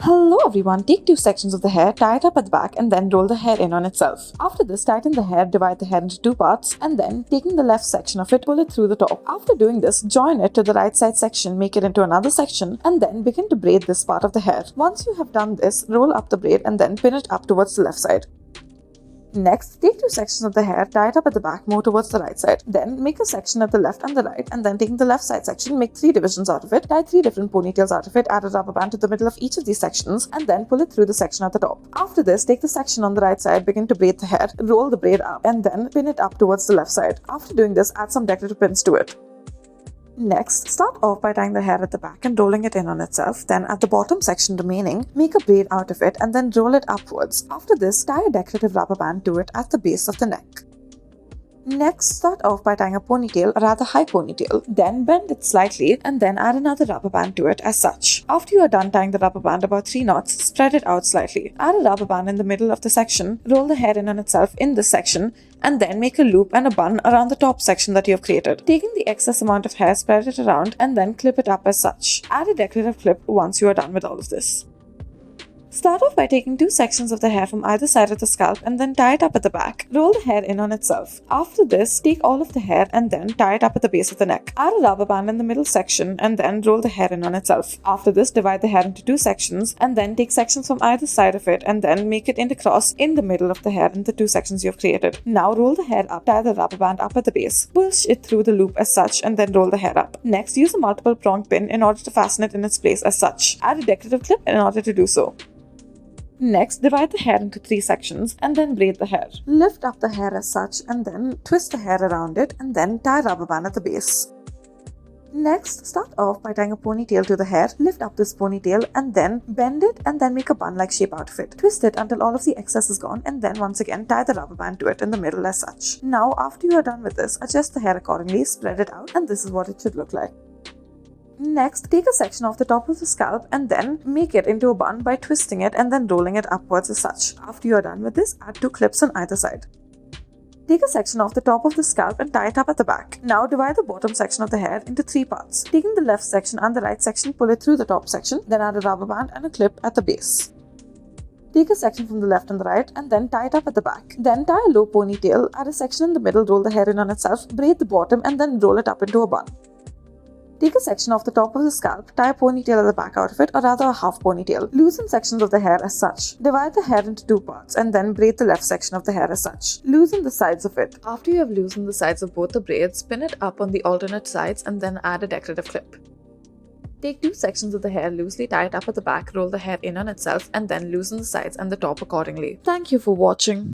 Hello everyone, take two sections of the hair, tie it up at the back and then roll the hair in on itself. After this, tighten the hair, divide the hair into two parts and then, taking the left section of it, pull it through the top. After doing this, join it to the right side section, make it into another section and then begin to braid this part of the hair. Once you have done this, roll up the braid and then pin it up towards the left side. Next, take two sections of the hair, tie it up at the back, move towards the right side. Then, make a section at the left and the right, and then taking the left side section, make three divisions out of it, tie three different ponytails out of it, add a rubber band to the middle of each of these sections, and then pull it through the section at the top. After this, take the section on the right side, begin to braid the hair, roll the braid up, and then pin it up towards the left side. After doing this, add some decorative pins to it. Next, start off by tying the hair at the back and rolling it in on itself. Then at the bottom section remaining, make a braid out of it and then roll it upwards. After this, tie a decorative rubber band to it at the base of the neck. Next, start off by tying a ponytail, a rather high ponytail. Then bend it slightly and then add another rubber band to it as such. After you are done tying the rubber band about 3 knots, spread it out slightly. Add a rubber band in the middle of the section, roll the hair in on itself in this section, and then make a loop and a bun around the top section that you have created. Taking the excess amount of hair, spread it around and then clip it up as such. Add a decorative clip once you are done with all of this. Start off by taking two sections of the hair from either side of the scalp and then tie it up at the back. Roll the hair in on itself. After this, take all of the hair and then tie it up at the base of the neck. Add a rubber band in the middle section and then roll the hair in on itself. After this, divide the hair into two sections and then take sections from either side of it and then make it intercross in the middle of the hair in the two sections you have created. Now roll the hair up, tie the rubber band up at the base, push it through the loop as such and then roll the hair up. Next, use a multiple prong pin in order to fasten it in its place as such. Add a decorative clip in order to do so. Next, divide the hair into 3 sections and then braid the hair. Lift up the hair as such and then twist the hair around it and then tie a rubber band at the base. Next, start off by tying a ponytail to the hair, lift up this ponytail and then bend it and then make a bun-like shape out of it. Twist it until all of the excess is gone and then once again tie the rubber band to it in the middle as such. Now, after you are done with this, adjust the hair accordingly, spread it out and this is what it should look like. Next, take a section off the top of the scalp and then make it into a bun by twisting it and then rolling it upwards as such. After you are done with this, add 2 clips on either side. Take a section off the top of the scalp and tie it up at the back. Now divide the bottom section of the hair into 3 parts. Taking the left section and the right section, pull it through the top section, then add a rubber band and a clip at the base. Take a section from the left and the right and then tie it up at the back. Then tie a low ponytail, add a section in the middle, roll the hair in on itself, braid the bottom and then roll it up into a bun. Take a section off the top of the scalp, tie a ponytail at the back out of it or rather a half ponytail. Loosen sections of the hair as such. Divide the hair into 2 parts and then braid the left section of the hair as such. Loosen the sides of it. After you have loosened the sides of both the braids, pin it up on the alternate sides and then add a decorative clip. Take 2 sections of the hair loosely, tie it up at the back, roll the hair in on itself and then loosen the sides and the top accordingly. Thank you for watching.